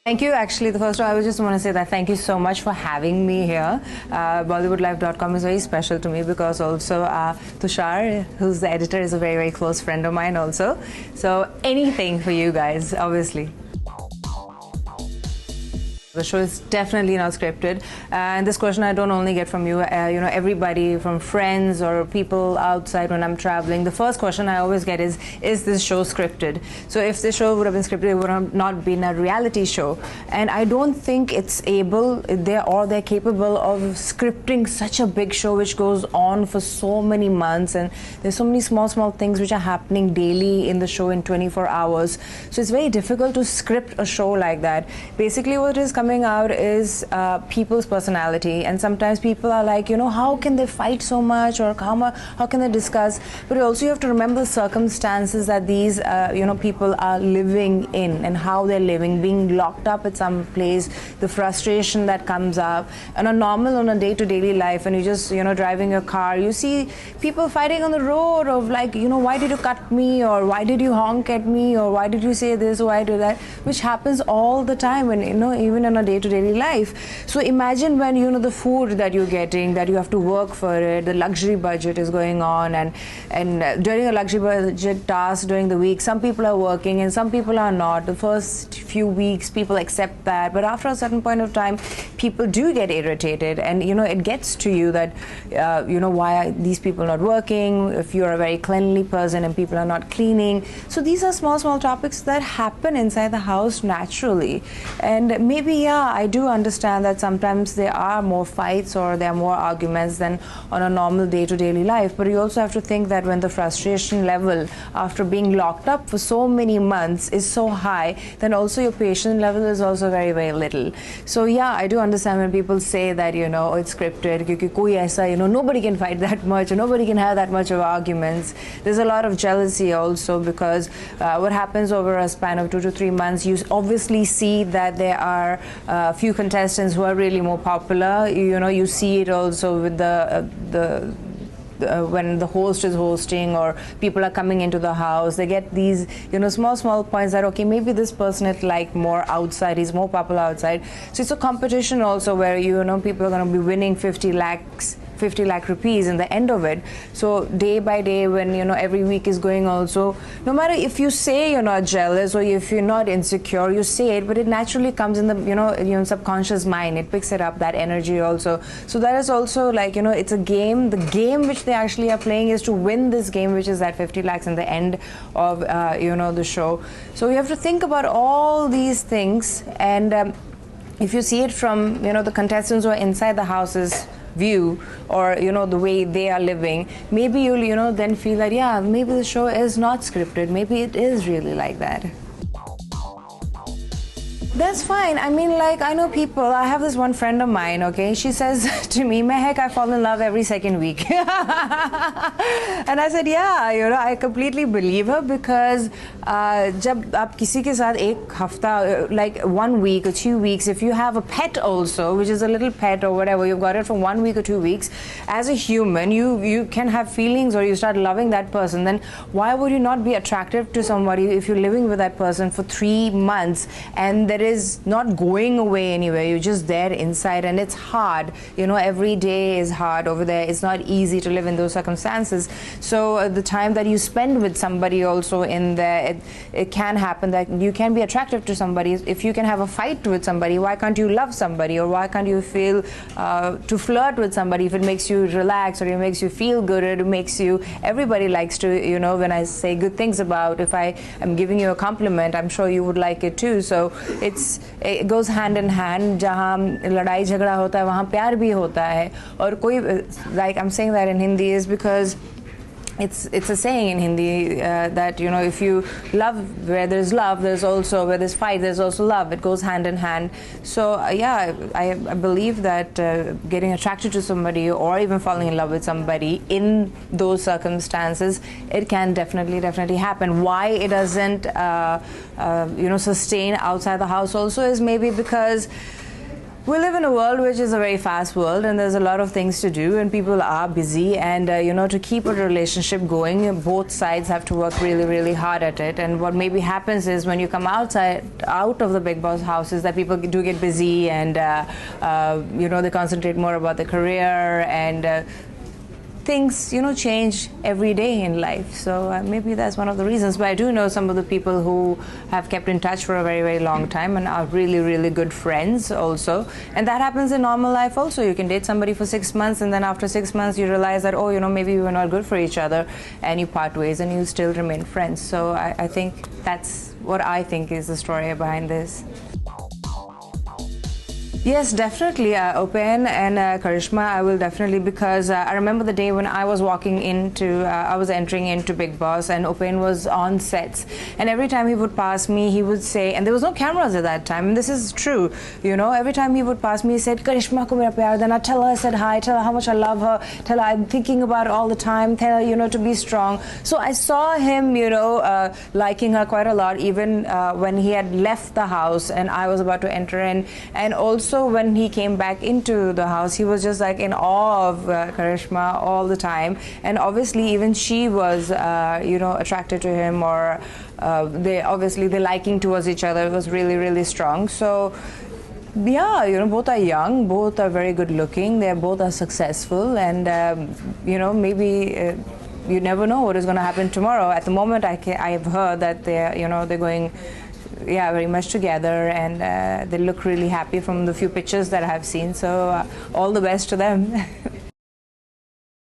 Thank you. Actually, the first I just want to say that thank you so much for having me here. BollywoodLive.com is very special to me because also Tushar, who's the editor, is a very, very close friend of mine also. So anything for you guys, obviously. The show is definitely not scripted, and this question I don't only get from you. Everybody, from friends or people outside when I'm traveling. The first question I always get is this show scripted? So if this show would have been scripted, it would have not been a reality show. And I don't think it's able, they're capable of scripting such a big show which goes on for so many months, and there's so many small things which are happening daily in the show in 24 hours. So it's very difficult to script a show like that. Basically, what is coming out is people's personality, and sometimes people are like, how can they fight so much, or how can they discuss? But also you have to remember the circumstances that these people are living in, and how they're living, being locked up at some place, the frustration that comes up. And on a day-to-day life, when you just driving your car, you see people fighting on the road of like, why did you cut me, or why did you honk at me, or why did you say this, or why do that, which happens all the time, and even in a day-to-day life. So imagine when the food that you're getting, that you have to work for it, the luxury budget is going on, and during a luxury budget task during the week, some people are working and some people are not. The first few weeks people accept that, but after a certain point of time people do get irritated, and it gets to you that why are these people not working, if you're a very cleanly person and people are not cleaning. So these are small topics that happen inside the house naturally. And maybe I do understand that sometimes there are more fights or there are more arguments than on a normal day-to-day life, but you also have to think that when the frustration level after being locked up for so many months is so high, then also your patience level is also very, very little. So I do understand when people say that it's scripted, kyunki koi aisa, nobody can fight that much, nobody can have that much of arguments. There's a lot of jealousy also, because what happens over a span of 2 to 3 months, you obviously see that there are a few contestants who are really more popular. You see it also with when the host is hosting or people are coming into the house, they get these small points that okay, maybe this person is like more outside, he's more popular outside. So it's a competition also where people are going to be winning 50 lakh rupees in the end of it. So day by day, when every week is going also, no matter if you say you're not jealous or if you're not insecure, you say it, but it naturally comes in the subconscious mind. It picks it up, that energy also. So that is also like it's a game. The game which they actually are playing is to win this game, which is that 50 lakhs in the end of the show. So you have to think about all these things, and if you see it from the contestants who are inside the house's view, or the way they are living, maybe you'll then feel that maybe the show is not scripted, maybe it is really like that. That's fine. I mean, like, I know people. I have this one friend of mine, okay? She says to me, Mahek, I fall in love every second week. And I said, I completely believe her, because jab aap kisi ke saath ek hafta, like 1 week or 2 weeks, if you have a pet also, which is a little pet or whatever, you've got it for 1 week or 2 weeks, as a human, you can have feelings, or you start loving that person. Then why would you not be attractive to somebody if you're living with that person for 3 months, and there is not going away anywhere, you're just there inside, and it's hard, every day is hard over there. It's not easy to live in those circumstances. So the time that you spend with somebody also in there, it can happen that you can be attractive to somebody. If you can have a fight with somebody, why can't you love somebody, or why can't you feel to flirt with somebody if it makes you relax, or it makes you feel good, or it makes you, everybody likes to, when I say good things about, if I am giving you a compliment, I'm sure you would like it too. So it goes hand in hand. जहाँ लड़ाई झगड़ा होता है वहाँ प्यार भी होता है. और कोई, like I'm saying that in Hindi is because it's a saying in Hindi that if you love, where there's love, there's also, where there's fight, there's also love. It goes hand in hand. So I believe that getting attracted to somebody, or even falling in love with somebody in those circumstances, it can definitely happen. Why it doesn't sustain outside the house also is maybe because We live in a world which is a very fast world, and there's a lot of things to do, and people are busy, and to keep a relationship going, both sides have to work really, really hard at it. And what maybe happens is when you come out of the Bigg Boss house is that people do get busy, and they concentrate more about their career, and things change every day in life. So maybe that's one of the reasons. But I do know some of the people who have kept in touch for a very, very long time and are really, really good friends also. And that happens in normal life also. You can date somebody for 6 months, and then after 6 months you realize that, maybe we were not good for each other, and you part ways and you still remain friends. So I think that's what I think is the story behind this. Yes, definitely. Upen and Karishma, I will definitely, because I remember the day when I was I was entering into Bigg Boss, and Upen was on sets. And every time he would pass me, he would say, and there was no cameras at that time, and this is true, every time he would pass me, he said, Karishma ko mera pyar dena, tell her I said hi, tell her how much I love her, tell her I'm thinking about her all the time, tell her, to be strong. So I saw him, liking her quite a lot, even when he had left the house and I was about to enter in. And also, when he came back into the house, he was just like in awe of Karishma all the time, and obviously even she was attracted to him, or their liking towards each other was really, really strong. So yeah, both are young, both are very good looking, they both are successful, and maybe you never know what is going to happen tomorrow. At the moment, I've heard that they're going very much together, and they look really happy from the few pictures that I have seen. So all the best to them.